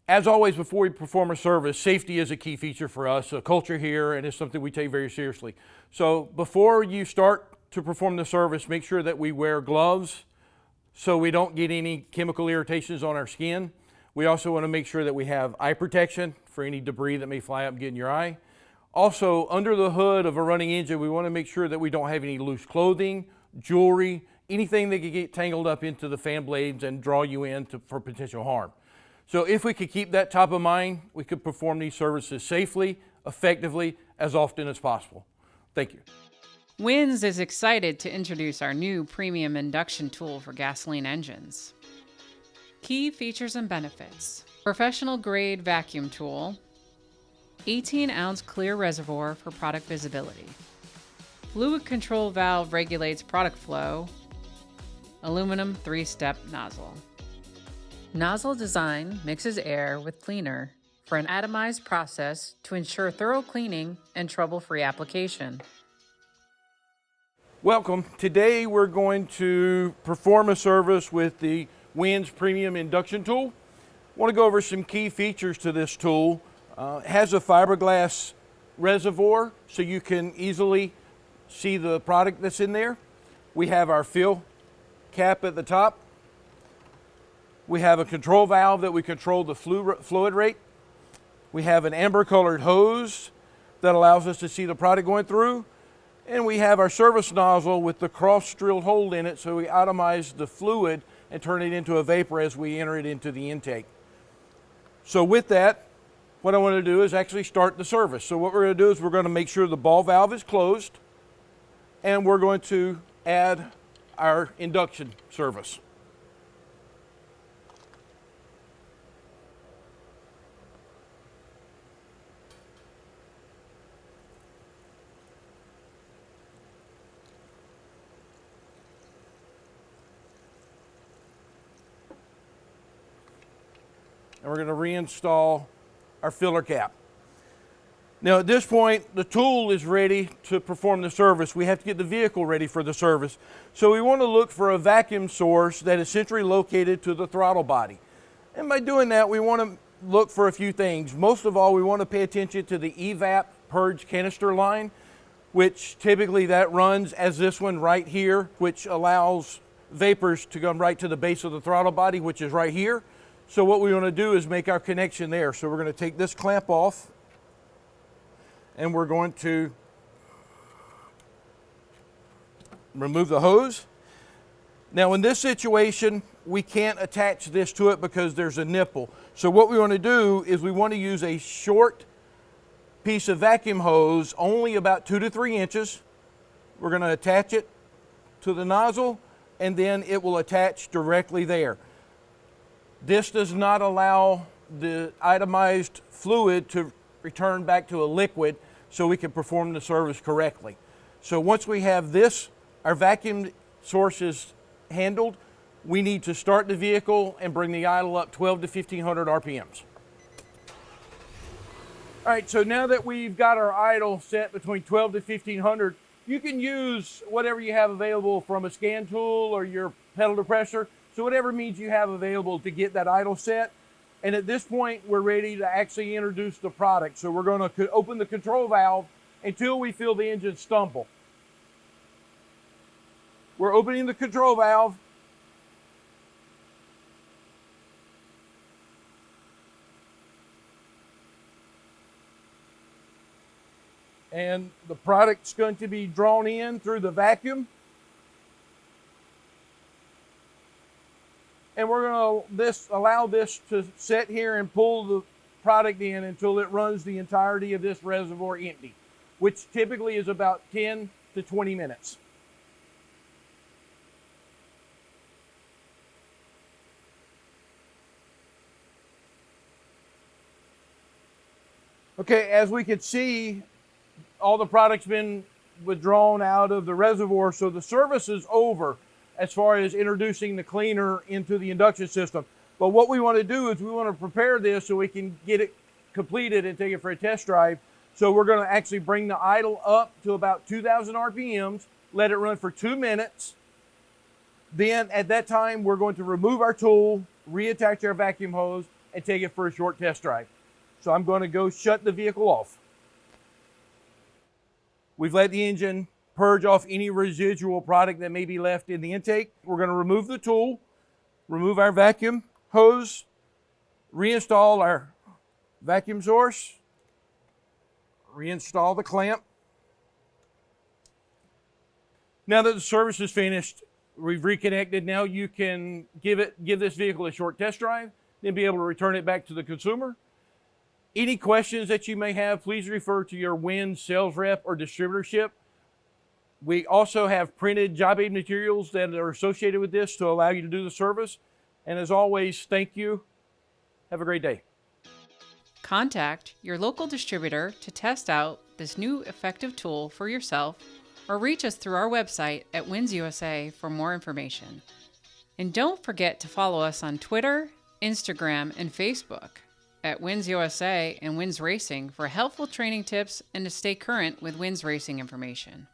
As always, before we perform a service, safety is a key feature for us, a culture here, and it's something we take very seriously. So before you start to perform the service, make sure that we wear gloves so we don't get any chemical irritations on our skin. We also want to make sure that we have eye protection for any debris that may fly up and get in your eye. Also, under the hood of a running engine, we want to make sure that we don't have any loose clothing, jewelry, anything that could get tangled up into the fan blades and draw you in for potential harm. So if we could keep that top of mind, we could perform these services safely, effectively, as often as possible. Thank you. Wynn's is excited to introduce our new premium induction tool for gasoline engines. Key features and benefits: professional grade vacuum tool, 18-ounce clear reservoir for product visibility, fluid control valve regulates product flow, aluminum 3-step nozzle. Nozzle design mixes air with cleaner for an atomized process to ensure thorough cleaning and trouble-free application. Welcome. Today we're going to perform a service with the Wynn's Premium Induction Tool. I want to go over some key features to this tool. It has a fiberglass reservoir so you can easily see the product that's in there. We have our fill cap at the top. We have a control valve that we control the fluid rate. We have an amber colored hose that allows us to see the product going through. And we have our service nozzle with the cross-drilled hole in it so we atomize the fluid and turn it into a vapor as we enter it into the intake. So with that, what I want to do is actually start the service. So what we're going to do is we're going to make sure the ball valve is closed, and we're going to add our induction service. And we're going to reinstall our filler cap. Now at this point, the tool is ready to perform the service. We have to get the vehicle ready for the service. So we want to look for a vacuum source that is centrally located to the throttle body. And by doing that, we want to look for a few things. Most of all, we want to pay attention to the evap purge canister line, which typically that runs as this one right here, which allows vapors to come right to the base of the throttle body, which is right here. So what we want to do is make our connection there. So we're going to take this clamp off and we're going to remove the hose. Now in this situation, we can't attach this to it because there's a nipple. So what we want to do is we want to use a short piece of vacuum hose, only about 2 to 3 inches. We're going to attach it to the nozzle and then it will attach directly there. This does not allow the itemized fluid to return back to a liquid so we can perform the service correctly. So once we have this, our vacuum source is handled, we need to start the vehicle and bring the idle up 12 to 1500 RPMs. All right, so now that we've got our idle set between 12 to 1500, you can use whatever you have available from a scan tool or your pedal depressor. So whatever means you have available to get that idle set. And at this point, we're ready to actually introduce the product. So we're going to open the control valve until we feel the engine stumble. We're opening the control valve. And the product's going to be drawn in through the vacuum. And we're going to allow this to sit here and pull the product in until it runs the entirety of this reservoir empty, which typically is about 10 to 20 minutes. Okay, as we can see, all the product's been withdrawn out of the reservoir, so the service is over as far as introducing the cleaner into the induction system. But what we want to do is we want to prepare this so we can get it completed and take it for a test drive. So we're going to actually bring the idle up to about 2,000 RPMs, let it run for 2 minutes. Then at that time, we're going to remove our tool, reattach our vacuum hose, and take it for a short test drive. So I'm going to go shut the vehicle off. We've let the engine purge off any residual product that may be left in the intake. We're going to remove the tool, remove our vacuum hose, reinstall our vacuum source, reinstall the clamp. Now that the service is finished, we've reconnected. Now you can give this vehicle a short test drive, then be able to return it back to the consumer. Any questions that you may have, please refer to your Wynn sales rep or distributorship. We also have printed job aid materials that are associated with this to allow you to do the service. And as always, thank you. Have a great day. Contact your local distributor to test out this new effective tool for yourself, or reach us through our website at Wynn's USA for more information. And don't forget to follow us on Twitter, Instagram, and Facebook at Wynn's USA and Wynn's Racing for helpful training tips and to stay current with Wynn's racing information.